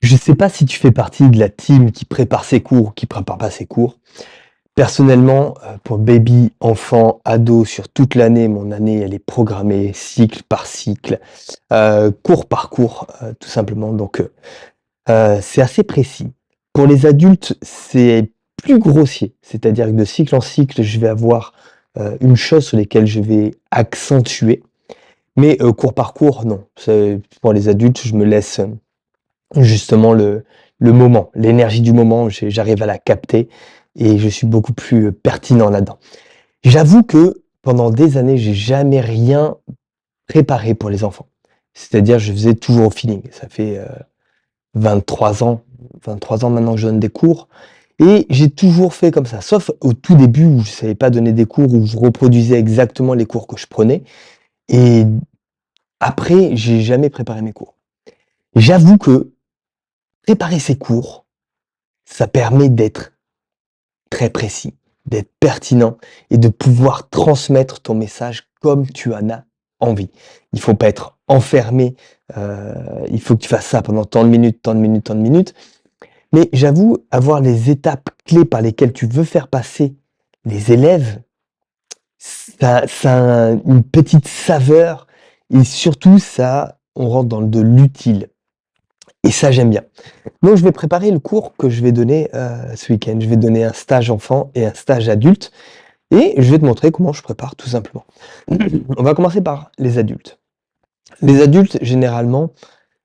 Je ne sais pas si tu fais partie de la team qui prépare ses cours ou qui prépare pas ses cours. Personnellement, pour baby, enfant, ado, sur toute l'année, mon année, elle est programmée cycle par cycle, cours par cours, tout simplement. C'est assez précis. Pour les adultes, c'est plus grossier. C'est-à-dire que de cycle en cycle, je vais avoir, une chose sur lesquelles je vais accentuer. Mais, cours par cours, non. C'est pour les adultes, je me laisse, justement le moment, l'énergie du moment, j'arrive à la capter et je suis beaucoup plus, pertinent là-dedans. J'avoue que pendant des années, j'ai jamais rien préparé pour les enfants. C'est-à-dire, je faisais toujours au feeling. Ça fait, 23 ans 23 ans maintenant que je donne des cours et j'ai toujours fait comme ça. Sauf au tout début où je savais pas donner des cours, où je reproduisais exactement les cours que je prenais et après, j'ai jamais préparé mes cours. J'avoue que préparer ses cours, ça permet d'être très précis, d'être pertinent et de pouvoir transmettre ton message comme tu en as envie. Il faut pas être enfermé, il faut que tu fasses ça pendant tant de minutes, tant de minutes, tant de minutes. Mais j'avoue, avoir les étapes clés par lesquelles tu veux faire passer les élèves, ça a une petite saveur et surtout ça, on rentre dans de l'utile et ça, j'aime bien. Donc je vais préparer le cours que je vais donner, ce week-end. Je vais donner un stage enfant et un stage adulte et je vais te montrer comment je prépare tout simplement. On va commencer par les adultes. Les adultes, généralement,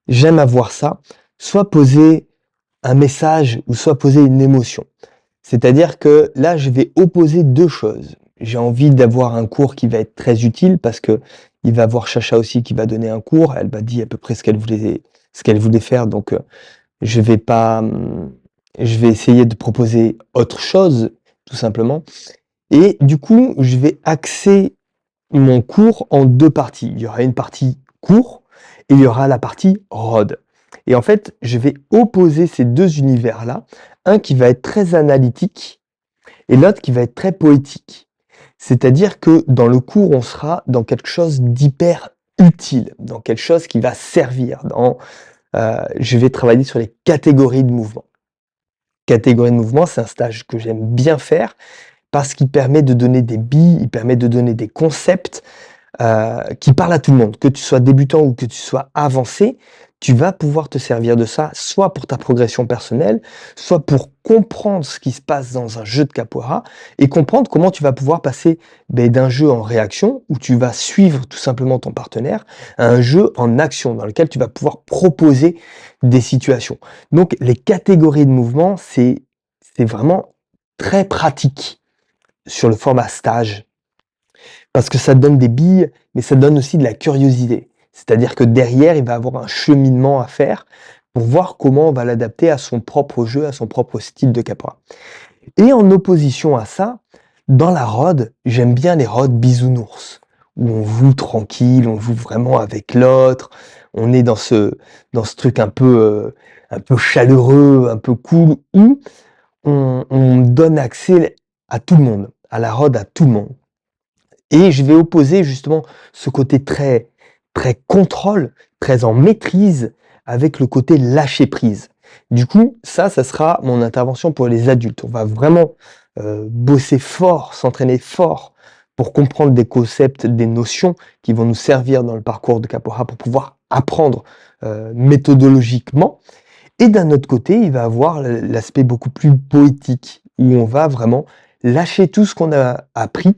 j'aime avoir ça, soit poser un message ou soit poser une émotion. C'est-à-dire que là, je vais opposer 2 choses. J'ai envie d'avoir un cours qui va être très utile parce que il va voir Chacha aussi qui va donner un cours. Elle m'a dit à peu près ce qu'elle voulait faire donc je vais pas, je vais essayer de proposer autre chose, tout simplement et du coup, je vais axer mon cours en 2 parties. Il y aura une partie cours et il y aura la partie ROD et en fait, je vais opposer ces 2 univers-là. Un qui va être très analytique et l'autre qui va être très poétique. C'est-à-dire que dans le cours, on sera dans quelque chose d'hyper utile, dans quelque chose qui va servir, je vais travailler sur les catégories de mouvements. Catégories de mouvements, c'est un stage que j'aime bien faire parce qu'il permet de donner des billes, il permet de donner des concepts, qui parlent à tout le monde. Que tu sois débutant ou que tu sois avancé, tu vas pouvoir te servir de ça, soit pour ta progression personnelle, soit pour comprendre ce qui se passe dans un jeu de capoeira et comprendre comment tu vas pouvoir passer, d'un jeu en réaction, où tu vas suivre tout simplement ton partenaire, à un jeu en action, dans lequel tu vas pouvoir proposer des situations. Donc les catégories de mouvements, c'est vraiment très pratique sur le format stage. Parce que ça te donne des billes, mais ça te donne aussi de la curiosité. C'est-à-dire que derrière, il va avoir un cheminement à faire pour voir comment on va l'adapter à son propre jeu, à son propre style de capoeira. Et en opposition à ça, dans la rod, j'aime bien les rods bisounours, où on joue tranquille, on joue vraiment avec l'autre, on est dans ce truc un peu chaleureux, un peu cool, où on donne accès à tout le monde, à la rod à tout le monde. Et je vais opposer justement ce côté très très contrôle, très en maîtrise avec le côté lâcher prise. Du coup, ça sera mon intervention pour les adultes. On va vraiment, bosser fort, s'entraîner fort pour comprendre des concepts, des notions qui vont nous servir dans le parcours de capoeira pour pouvoir apprendre, méthodologiquement et d'un autre côté, il va avoir l'aspect beaucoup plus poétique où on va vraiment lâcher tout ce qu'on a appris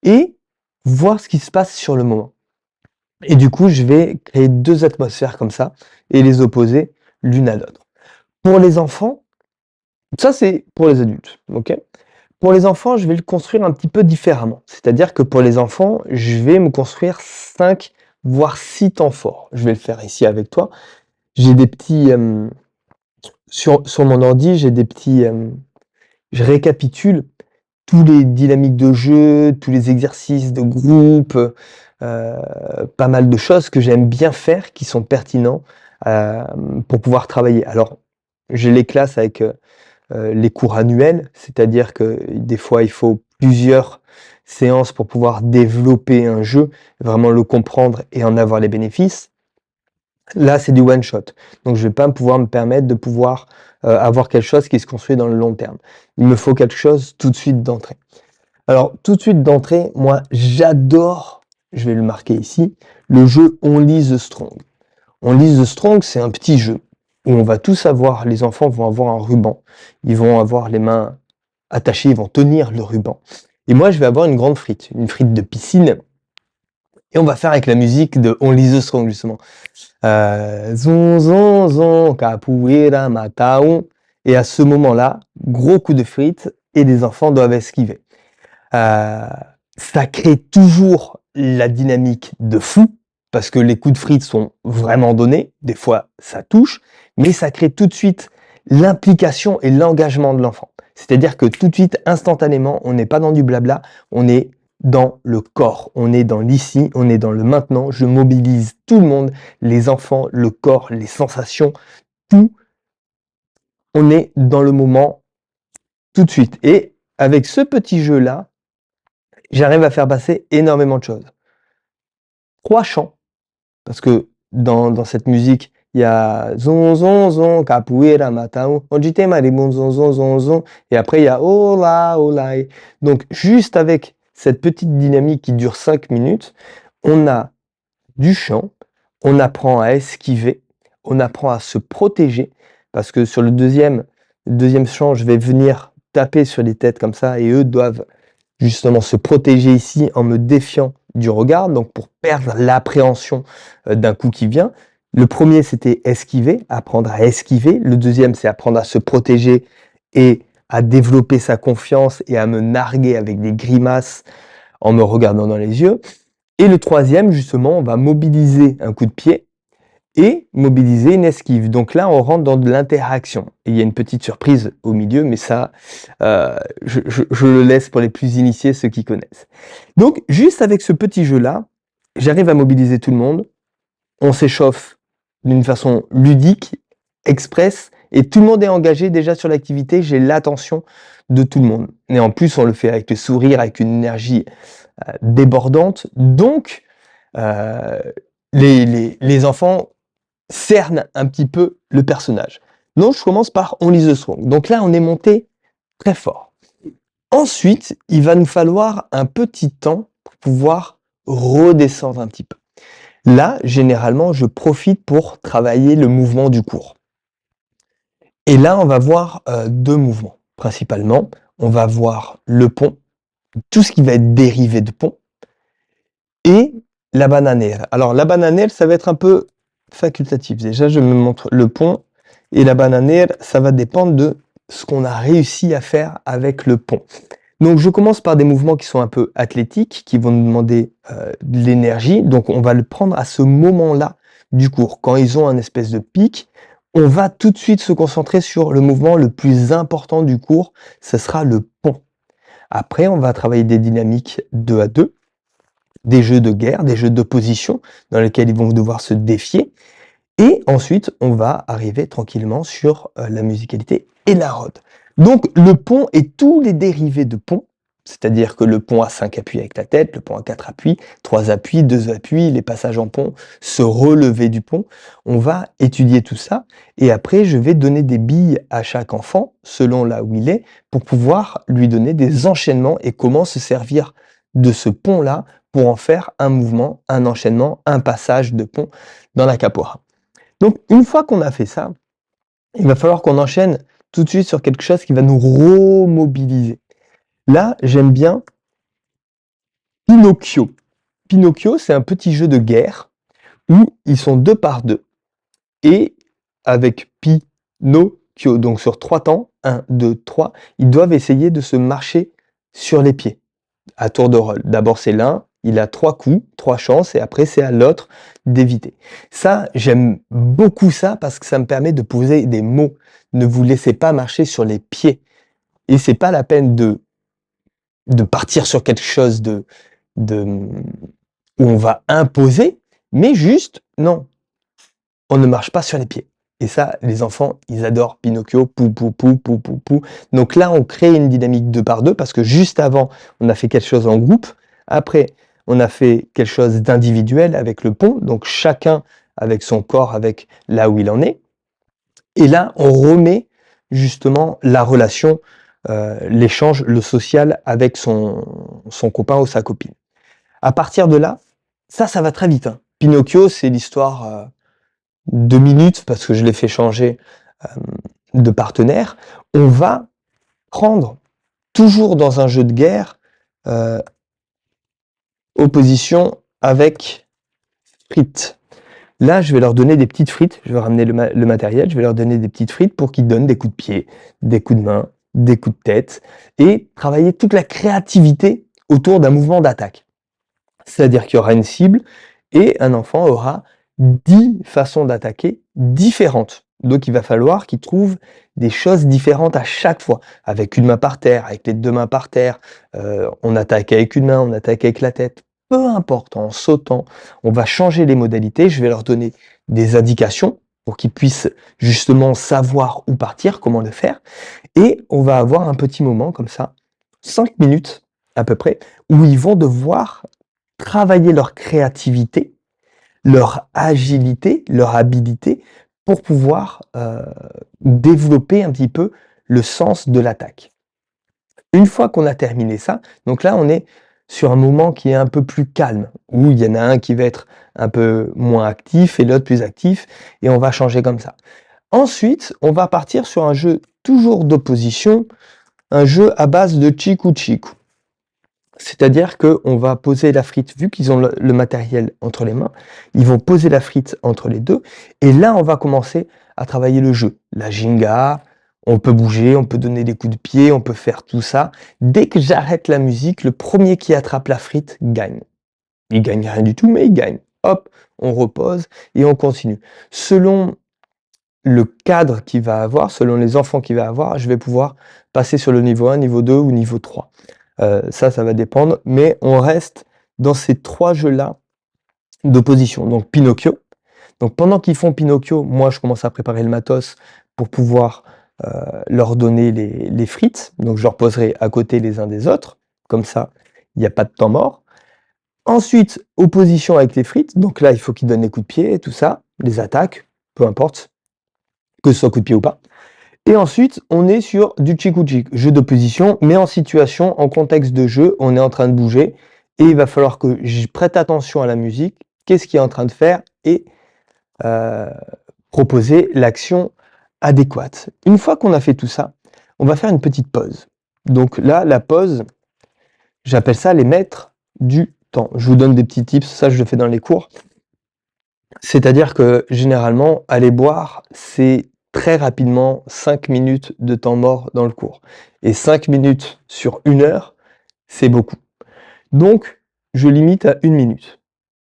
et voir ce qui se passe sur le moment. Et du coup, je vais créer 2 atmosphères comme ça et les opposer l'une à l'autre. Pour les enfants, ça c'est pour les adultes, OK? Pour les enfants, je vais le construire un petit peu différemment. C'est-à-dire que pour les enfants, je vais me construire 5 voire 6 temps forts. Je vais le faire ici avec toi. J'ai des petits, sur mon ordi, j'ai des petits, je récapitule tous les dynamiques de jeu, tous les exercices de groupe, pas mal de choses que j'aime bien faire, qui sont pertinents, pour pouvoir travailler. Alors, je les classe avec, les cours annuels, c'est-à-dire que des fois, il faut plusieurs séances pour pouvoir développer un jeu, vraiment le comprendre et en avoir les bénéfices. Là, c'est du one shot. Donc je vais pas pouvoir me permettre de pouvoir, avoir quelque chose qui se construit dans le long terme. Il me faut quelque chose tout de suite d'entrée. Alors, tout de suite d'entrée, moi, j'adore, je vais le marquer ici, le jeu Only the Strong. Only the Strong, c'est un petit jeu où on va tous avoir, les enfants vont avoir un ruban, ils vont avoir les mains attachées, ils vont tenir le ruban. Et moi, je vais avoir une frite de piscine, et on va faire avec la musique de Only the Strong, justement. Zon, zon, zon, capoeira, mataon. Et à ce moment-là, gros coup de frite, et les enfants doivent esquiver. Euh, Ça crée toujours la dynamique de fou, parce que les coups de frites sont vraiment donnés, des fois ça touche, mais ça crée tout de suite l'implication et l'engagement de l'enfant. C'est-à-dire que tout de suite, instantanément, on n'est pas dans du blabla, on est dans le corps, on est dans l'ici, on est dans le maintenant, je mobilise tout le monde, les enfants, le corps, les sensations, tout, on est dans le moment tout de suite. Et avec ce petit jeu-là, j'arrive à faire passer énormément de choses. 3 chants, parce que dans cette musique, il y a zon zon zon, capoeira matao, onjite maribon zon zon zon zon, et après il y a ola olai. Donc juste avec cette petite dynamique qui dure 5 minutes, on a du chant, on apprend à esquiver, on apprend à se protéger, parce que sur le deuxième chant, je vais venir taper sur les têtes comme ça, et eux doivent justement se protéger ici en me défiant du regard, donc pour perdre l'appréhension d'un coup qui vient. Le premier, c'était esquiver, apprendre à esquiver. Le deuxième, c'est apprendre à se protéger et à développer sa confiance et à me narguer avec des grimaces en me regardant dans les yeux. Et le troisième, justement, on va mobiliser un coup de pied et mobiliser une esquive. Donc là, on rentre dans de l'interaction. Et il y a une petite surprise au milieu, mais ça, je le laisse pour les plus initiés, ceux qui connaissent. Donc, juste avec ce petit jeu-là, j'arrive à mobiliser tout le monde. On s'échauffe d'une façon ludique, express, et tout le monde est engagé déjà sur l'activité. J'ai l'attention de tout le monde. Et en plus, on le fait avec le sourire, avec une énergie débordante. Donc, euh, les enfants cerne un petit peu le personnage. Donc je commence par Only the Strong. Donc là, on est monté très fort. Ensuite, il va nous falloir un petit temps pour pouvoir redescendre un petit peu. Là, généralement, je profite pour travailler le mouvement du cours. Et là, on va voir deux mouvements. Principalement, on va voir le pont, tout ce qui va être dérivé de pont, et la bananière. Alors la bananière, ça va être un peu facultatif. Déjà, je me montre le pont et la bananière, ça va dépendre de ce qu'on a réussi à faire avec le pont. Donc je commence par des mouvements qui sont un peu athlétiques, qui vont nous demander de l'énergie. Donc on va le prendre à ce moment-là du cours. Quand ils ont un espèce de pic, on va tout de suite se concentrer sur le mouvement le plus important du cours, ce sera le pont. Après, on va travailler des dynamiques 2 à 2, des jeux de guerre, des jeux d'opposition dans lesquels ils vont devoir se défier. Et ensuite, on va arriver tranquillement sur la musicalité et la rode. Donc le pont et tous les dérivés de pont, c'est-à-dire que le pont a 5 appuis avec la tête, le pont a 4 appuis, 3 appuis, 2 appuis, les passages en pont, se relever du pont, on va étudier tout ça et après je vais donner des billes à chaque enfant selon là où il est pour pouvoir lui donner des enchaînements et comment se servir de ce pont-là pour en faire un mouvement, un enchaînement, un passage de pont dans la capoeira. Donc, une fois qu'on a fait ça, il va falloir qu'on enchaîne tout de suite sur quelque chose qui va nous remobiliser. Là, j'aime bien Pinocchio. Pinocchio, c'est un petit jeu de guerre où ils sont 2 par 2. Et avec Pinocchio, donc sur 3 temps, 1, 2, 3, ils doivent essayer de se marcher sur les pieds à tour de rôle. D'abord, c'est l'un, il a 3 coups, 3 chances, et après, c'est à l'autre d'éviter. Ça, j'aime beaucoup ça parce que ça me permet de poser des mots. Ne vous laissez pas marcher sur les pieds. Et c'est pas la peine de partir sur quelque chose de où on va imposer, mais juste, non, on ne marche pas sur les pieds. Et ça, les enfants, ils adorent Pinocchio, pou, pou, pou, pou, pou, pou. Donc là, on crée une dynamique 2 par 2 parce que juste avant, on a fait quelque chose en groupe. Après, on a fait quelque chose d'individuel avec le pont. Donc chacun avec son corps, avec là où il en est. Et là, on remet justement la relation, l'échange, le social avec son copain ou sa copine. À partir de là, ça va très vite, hein. Pinocchio, c'est l'histoire, 2 minutes parce que je l'ai fait changer, hem, de partenaire. On va prendre, toujours dans un jeu de guerre, heu, opposition avec frites. Là, je vais leur donner des petites frites, je vais ramener le matériel, je vais leur donner des petites frites pour qu'ils donnent des coups de pied, des coups de main, des coups de tête et travailler toute la créativité autour d'un mouvement d'attaque. C'est-à-dire qu'il y aura une cible et un enfant aura 10 façons d'attaquer différentes. Donc il va falloir qu'il trouve des choses différentes à chaque fois, avec une main par terre, avec les 2 mains par terre, on attaque avec une main, on attaque avec la tête, peu importe, en sautant, on va changer les modalités. Je vais leur donner des indications pour qu'ils puissent justement savoir où partir, comment le faire et on va avoir un petit moment comme ça, 5 minutes à peu près, où ils vont devoir travailler leur créativité, leur agilité, leur habilité pour pouvoir, développer un petit peu le sens de l'attaque. Une fois qu'on a terminé ça, donc là, on est sur un moment qui est un peu plus calme, où il y en a un qui va être un peu moins actif et l'autre plus actif et on va changer comme ça. Ensuite, on va partir sur un jeu toujours d'opposition, un jeu à base de chiku chiku. C'est-à-dire qu'on va poser la frite, vu qu'ils ont le matériel entre les mains, ils vont poser la frite entre les 2 et là, on va commencer à travailler le jeu. La Jenga, on peut bouger, on peut donner des coups de pied, on peut faire tout ça. Dès que j'arrête la musique, le premier qui attrape la frite gagne. Il gagne rien du tout, mais il gagne. Hop, on repose et on continue. Selon le cadre qu'il va avoir, selon les enfants qu'il va avoir, je vais pouvoir passer sur le niveau 1, niveau 2 ou niveau 3. Ça va dépendre, mais on reste dans ces 3 jeux-là d'opposition. Donc Pinocchio. Donc pendant qu'ils font Pinocchio, moi je commence à préparer le matos pour pouvoir, leur donner les frites. Donc je leur poserai à côté les uns des autres, comme ça, il y a pas de temps mort. Ensuite, opposition avec les frites, donc là, il faut qu'ils donnent les coups de pied et tout ça, les attaques, peu importe, que ce soit coup de pied ou pas. Et ensuite, on est sur du chiku-chiku, jeu d'opposition, mais en situation, en contexte de jeu, on est en train de bouger et il va falloir que je prête attention à la musique, qu'est-ce qu'il est en train de faire et heu, proposer l'action adéquate. Une fois qu'on a fait tout ça, on va faire une petite pause. Donc là, la pause, j'appelle ça les maîtres du temps. Je vous donne des petits tips, ça je le fais dans les cours. C'est-à-dire que généralement, aller boire, c'est très rapidement 5 minutes de temps mort dans le cours et 5 minutes sur 1 heure, c'est beaucoup. Donc je limite à 1 minute,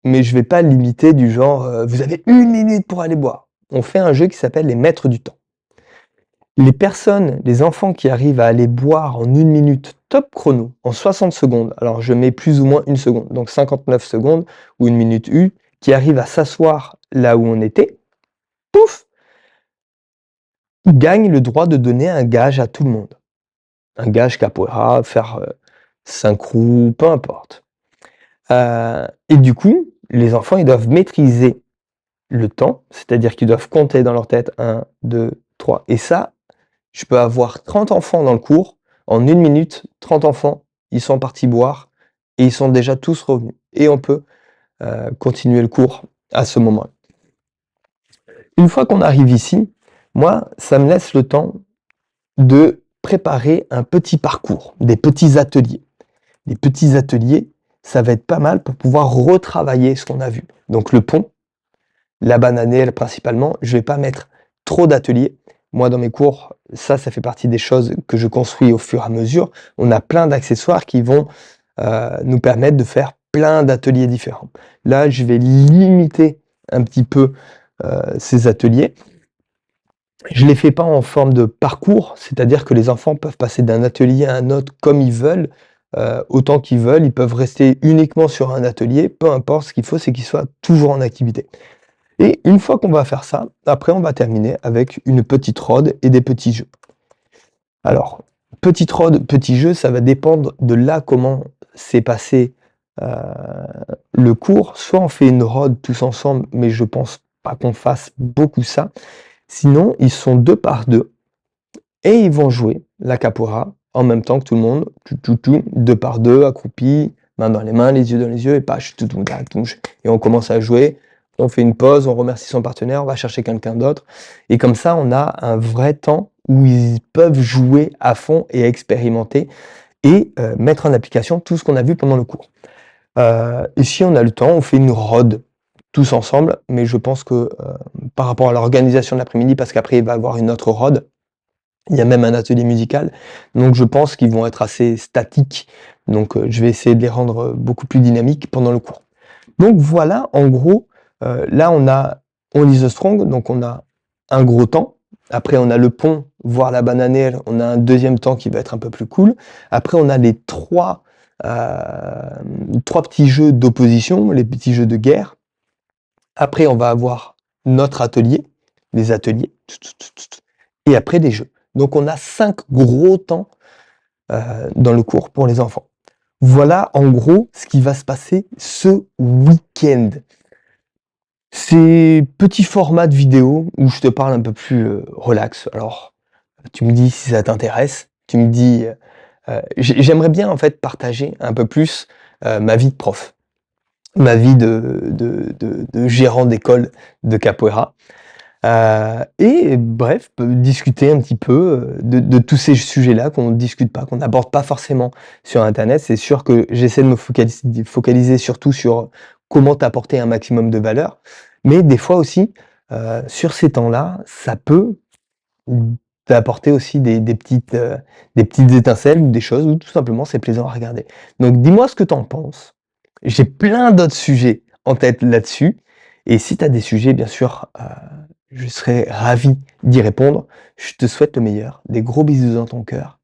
mais je vais pas limiter du genre, «Vous avez 1 minute pour aller boire». On fait un jeu qui s'appelle les maîtres du temps. Les personnes, les enfants qui arrivent à aller boire en 1 minute top chrono, en 60 secondes, alors je mets plus ou moins 1 seconde, donc 59 secondes ou 1 minute U, qui arrivent à s'asseoir là où on était, pouf! Ils gagnent le droit de donner un gage à tout le monde. Un gage capoeira, faire, synchro, peu importe. Et du coup, les enfants, ils doivent maîtriser le temps, c'est-à-dire qu'ils doivent compter dans leur tête 1, 2, 3 et ça, je peux avoir 30 enfants dans le cours, en 1 minute, 30 enfants, ils sont partis boire et ils sont déjà tous revenus et on peut, continuer le cours à ce moment-là. Une fois qu'on arrive ici, moi, ça me laisse le temps de préparer un petit parcours, des petits ateliers. Les petits ateliers, ça va être pas mal pour pouvoir retravailler ce qu'on a vu. Donc le pont, la bananelle principalement, je vais pas mettre trop d'ateliers. Moi, dans mes cours, ça fait partie des choses que je construis au fur et à mesure. On a plein d'accessoires qui vont, nous permettre de faire plein d'ateliers différents. Là, je vais limiter un petit peu, ces ateliers. Je les fais pas en forme de parcours, c'est-à-dire que les enfants peuvent passer d'un atelier à un autre comme ils veulent, autant qu'ils veulent. Ils peuvent rester uniquement sur un atelier, peu importe, ce qu'il faut, c'est qu'ils soient toujours en activité. Et une fois qu'on va faire ça, après on va terminer avec une petite rôde et des petits jeux. Alors, petite rôde, petit jeu, ça va dépendre de là comment s'est passé, heu, le cours. Soit on fait une rôde tous ensemble, mais je pense pas qu'on fasse beaucoup ça. Sinon, ils sont 2 par 2 et ils vont jouer la capoeira en même temps que tout le monde, tout, tout, tout, 2 par 2, accroupis, mains dans les mains, les yeux dans les yeux, et pas tout, tout, là, touche. Et on commence à jouer, on fait une pause, on remercie son partenaire, on va chercher quelqu'un d'autre. Et comme ça, on a un vrai temps où ils peuvent jouer à fond et expérimenter et mettre en application tout ce qu'on a vu pendant le cours. Et si on a le temps, on fait une rôde tous ensemble, mais je pense que par rapport à l'organisation de l'après-midi, parce qu'après il va y avoir une autre rôde, il y a même un atelier musical, donc je pense qu'ils vont être assez statiques, donc je vais essayer de les rendre beaucoup plus dynamiques pendant le cours. Donc voilà, en gros, là on a On is the strong, donc on a un gros temps. Après on a le pont, voire la bananelle, on a un deuxième temps qui va être un peu plus cool. Après on a les trois petits jeux d'opposition, les petits jeux de guerre. Après on va avoir notre atelier, les ateliers, et après des jeux. Donc on a 5 gros temps dans le cours pour les enfants. Voilà en gros ce qui va se passer ce week-end. C'est petit format de vidéo où je te parle un peu plus relax. Alors, tu me dis si ça t'intéresse. Tu me dis, j'aimerais bien en fait partager un peu plus ma vie de prof, ma vie de gérant d'école de capoeira. Et bref, discuter un petit peu de tous ces sujets-là qu'on ne discute pas, qu'on n'aborde pas forcément sur internet. C'est sûr que j'essaie de me focaliser surtout sur comment t'apporter un maximum de valeur. Mais des fois aussi, sur ces temps-là, ça peut t'apporter aussi des petites étincelles ou des choses où tout simplement c'est plaisant à regarder. Donc dis-moi ce que tu en penses. J'ai plein d'autres sujets en tête là-dessus. Et si tu as des sujets, bien sûr, je serai ravi d'y répondre. Je te souhaite le meilleur. Des gros bisous dans ton cœur